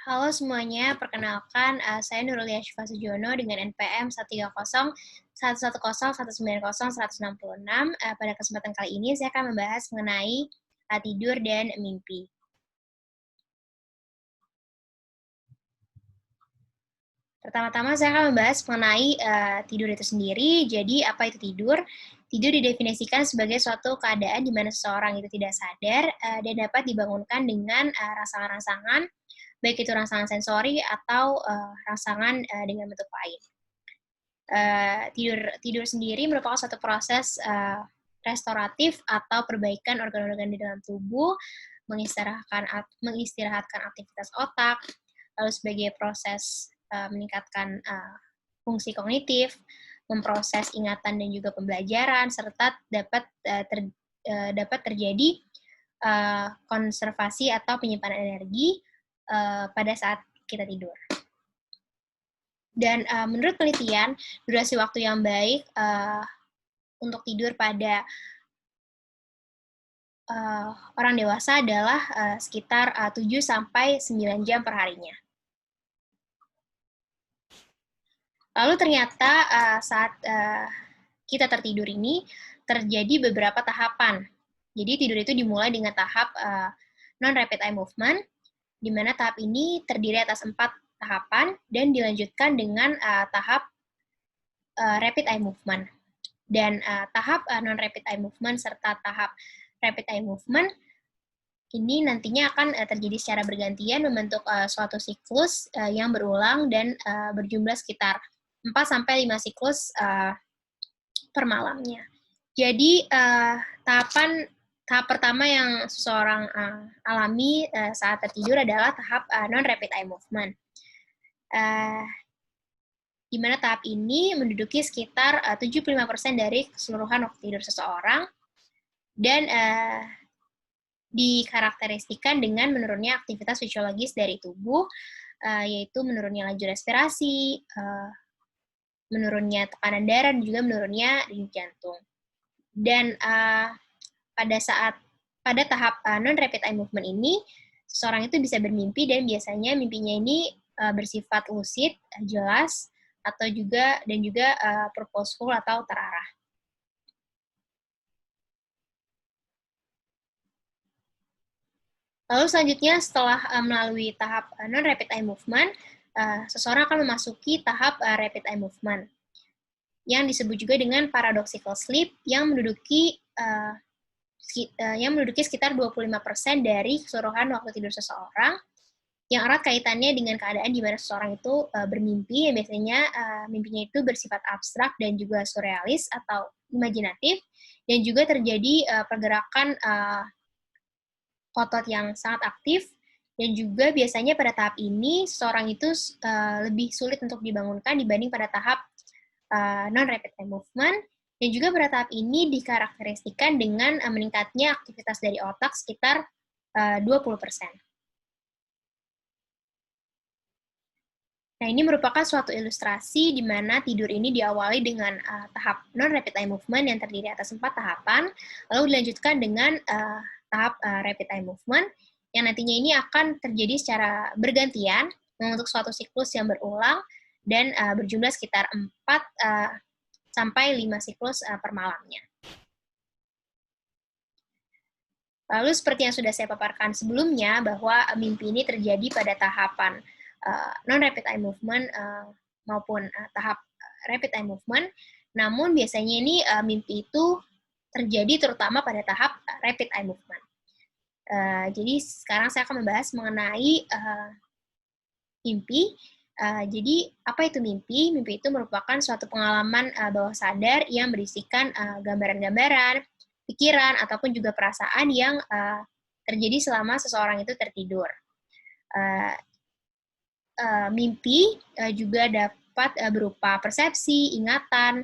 Halo semuanya, perkenalkan saya Nurulia Syifa Sujono dengan NPM 130110190 166. Pada kesempatan kali ini saya akan membahas mengenai tidur dan mimpi. Pertama-tama saya akan membahas mengenai tidur itu sendiri. Jadi apa itu tidur? Tidur didefinisikan sebagai suatu keadaan di mana seseorang itu tidak sadar dan dapat dibangunkan dengan rangsangan-rangsangan, baik itu rangsangan sensori atau rangsangan dengan bentuk lain. Tidur sendiri merupakan suatu proses restoratif atau perbaikan organ-organ di dalam tubuh, mengistirahatkan aktivitas otak, lalu sebagai proses meningkatkan fungsi kognitif, memproses ingatan dan juga pembelajaran, serta dapat terjadi konservasi atau penyimpanan energi pada saat kita tidur. Dan menurut penelitian, durasi waktu yang baik untuk tidur pada orang dewasa adalah sekitar 7-9 jam per harinya. Lalu ternyata saat kita tertidur ini terjadi beberapa tahapan. Jadi tidur itu dimulai dengan tahap non-rapid eye movement, di mana tahap ini terdiri atas 4 tahapan dan dilanjutkan dengan tahap rapid eye movement. Dan tahap non-rapid eye movement serta tahap rapid eye movement ini nantinya akan terjadi secara bergantian membentuk suatu siklus yang berulang dan berjumlah sekitar 4-5 siklus per malamnya. Jadi tahap pertama yang seseorang alami saat tertidur adalah tahap non-rapid eye movement. Di mana tahap ini menduduki sekitar 75% dari keseluruhan waktu tidur seseorang dan dikarakteristikan dengan menurunnya aktivitas fisiologis dari tubuh, yaitu menurunnya laju respirasi, menurunnya tekanan darah, dan juga menurunnya denyut jantung. Dan pada tahap non-rapid eye movement ini, seseorang itu bisa bermimpi dan biasanya mimpinya ini bersifat lucid, jelas, atau juga purposeful atau terarah. Lalu selanjutnya setelah melalui tahap non-rapid eye movement, seseorang akan memasuki tahap rapid eye movement yang disebut juga dengan paradoxical sleep yang menduduki sekitar 25% dari keseluruhan waktu tidur seseorang, yang erat kaitannya dengan keadaan di mana seseorang itu bermimpi, yang biasanya mimpinya itu bersifat abstrak dan juga surrealis atau imajinatif, dan juga terjadi pergerakan otot yang sangat aktif, dan juga biasanya pada tahap ini seseorang itu lebih sulit untuk dibangunkan dibanding pada tahap non-rapid eye movement, dan juga pada tahap ini dikarakteristikan dengan meningkatnya aktivitas dari otak sekitar 20%. Nah, ini merupakan suatu ilustrasi di mana tidur ini diawali dengan tahap non-rapid eye movement yang terdiri atas 4 tahapan, lalu dilanjutkan dengan tahap rapid eye movement, yang nantinya ini akan terjadi secara bergantian membentuk suatu siklus yang berulang dan berjumlah sekitar 4-5 siklus per malamnya. Lalu seperti yang sudah saya paparkan sebelumnya, bahwa mimpi ini terjadi pada tahapan non-rapid eye movement maupun tahap rapid eye movement, namun biasanya ini mimpi itu terjadi terutama pada tahap rapid eye movement. Jadi sekarang saya akan membahas mengenai mimpi. Jadi apa itu mimpi? Mimpi itu merupakan suatu pengalaman bawah sadar yang berisikan gambaran-gambaran, pikiran, ataupun juga perasaan yang terjadi selama seseorang itu tertidur. Mimpi juga dapat berupa persepsi, ingatan,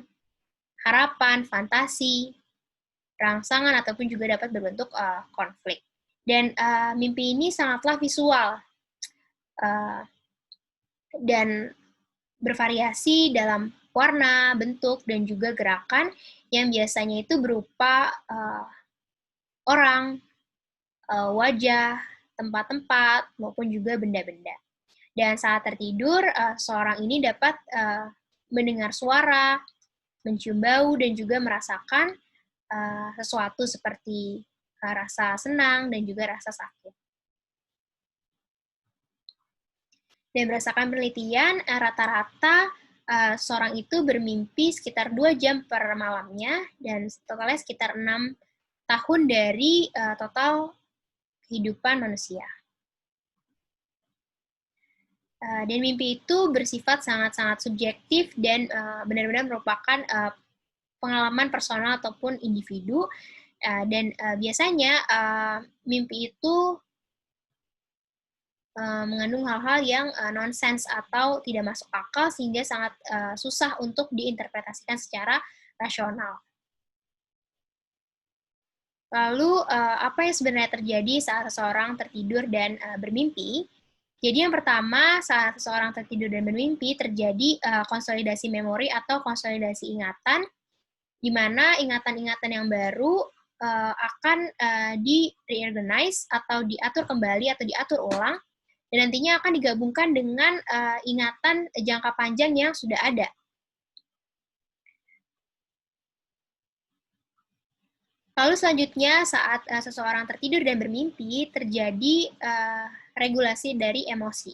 harapan, fantasi, rangsangan, ataupun juga dapat berbentuk konflik. Dan mimpi ini sangatlah visual dan bervariasi dalam warna, bentuk, dan juga gerakan yang biasanya itu berupa orang, wajah, tempat-tempat, maupun juga benda-benda. Dan saat tertidur, seorang ini dapat mendengar suara, mencium bau, dan juga merasakan sesuatu seperti rasa senang dan juga rasa sakit. Dan berdasarkan penelitian, rata-rata seorang itu bermimpi sekitar 2 jam per malamnya, dan totalnya sekitar 6 tahun dari total kehidupan manusia. Dan mimpi itu bersifat sangat-sangat subjektif dan benar-benar merupakan pengalaman personal ataupun individu, dan biasanya mimpi itu mengandung hal-hal yang nonsens atau tidak masuk akal sehingga sangat susah untuk diinterpretasikan secara rasional. Lalu, apa yang sebenarnya terjadi saat seseorang tertidur dan bermimpi? Jadi yang pertama, saat seseorang tertidur dan bermimpi, terjadi konsolidasi memori atau konsolidasi ingatan, di mana ingatan-ingatan yang baru akan di-reorganize atau diatur kembali atau diatur ulang, dan nantinya akan digabungkan dengan ingatan jangka panjang yang sudah ada. Lalu selanjutnya saat seseorang tertidur dan bermimpi, terjadi regulasi dari emosi,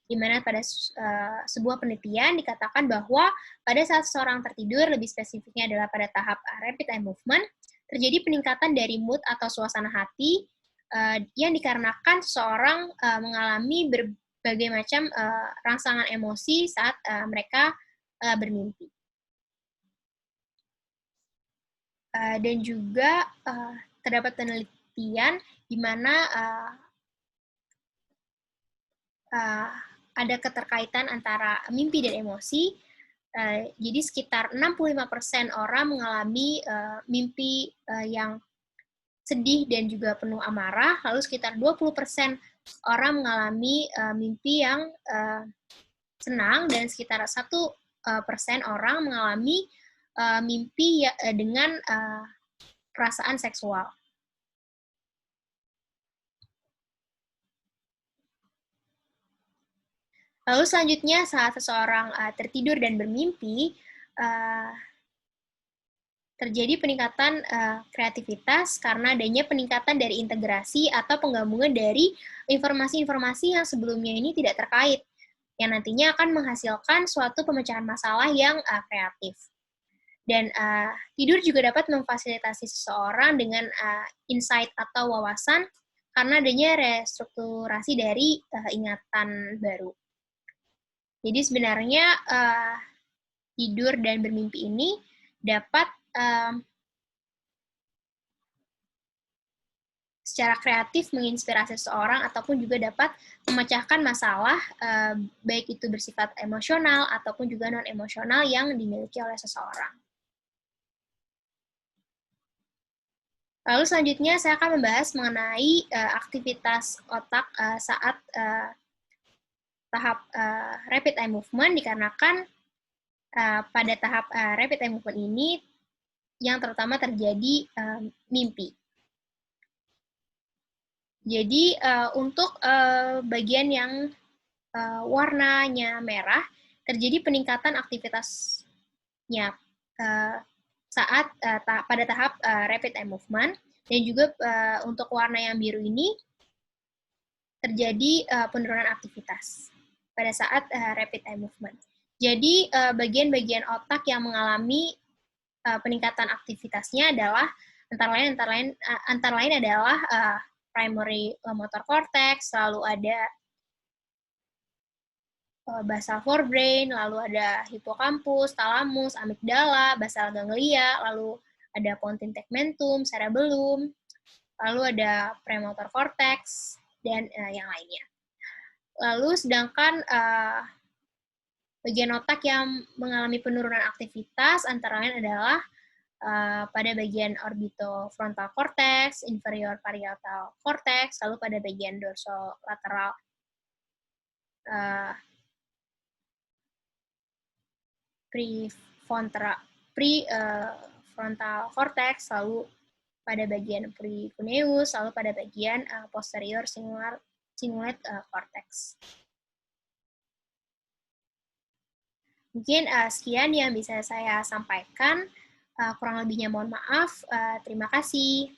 di mana pada sebuah penelitian dikatakan bahwa pada saat seseorang tertidur, lebih spesifiknya adalah pada tahap rapid eye movement, terjadi peningkatan dari mood atau suasana hati yang dikarenakan seseorang mengalami berbagai macam rangsangan emosi saat mereka bermimpi. Dan juga terdapat penelitian di mana ada keterkaitan antara mimpi dan emosi. Jadi sekitar 65% orang mengalami mimpi yang sedih dan juga penuh amarah, lalu sekitar 20% orang mengalami mimpi yang senang, dan sekitar 1% orang mengalami mimpi dengan perasaan seksual. Lalu selanjutnya saat seseorang tertidur dan bermimpi, terjadi peningkatan kreativitas karena adanya peningkatan dari integrasi atau penggabungan dari informasi-informasi yang sebelumnya ini tidak terkait, yang nantinya akan menghasilkan suatu pemecahan masalah yang kreatif. Dan tidur juga dapat memfasilitasi seseorang dengan insight atau wawasan karena adanya restrukturasi dari ingatan baru. Jadi sebenarnya tidur dan bermimpi ini dapat secara kreatif menginspirasi seseorang ataupun juga dapat memecahkan masalah baik itu bersifat emosional ataupun juga non-emosional yang dimiliki oleh seseorang. Lalu selanjutnya saya akan membahas mengenai aktivitas otak saat tahap rapid eye movement, dikarenakan pada tahap rapid eye movement ini yang terutama terjadi mimpi. Jadi untuk bagian yang warnanya merah, terjadi peningkatan aktivitasnya saat pada tahap rapid eye movement, dan juga untuk warna yang biru ini terjadi penurunan aktivitas pada saat rapid eye movement. Jadi bagian-bagian otak yang mengalami peningkatan aktivitasnya adalah antara lain adalah primary motor cortex, lalu ada basal forebrain, lalu ada hippocampus, thalamus, amigdala, basal ganglia, lalu ada pontine tegmentum, cerebellum, lalu ada premotor cortex, dan yang lainnya. Lalu sedangkan bagian otak yang mengalami penurunan aktivitas antara lain adalah pada bagian orbitofrontal cortex, inferior parietal cortex, lalu pada bagian dorsolateral prefrontal cortex, lalu pada bagian precuneus, lalu pada bagian posterior cingulate cortex. Mungkin sekian yang bisa saya sampaikan. Kurang lebihnya mohon maaf. Terima kasih.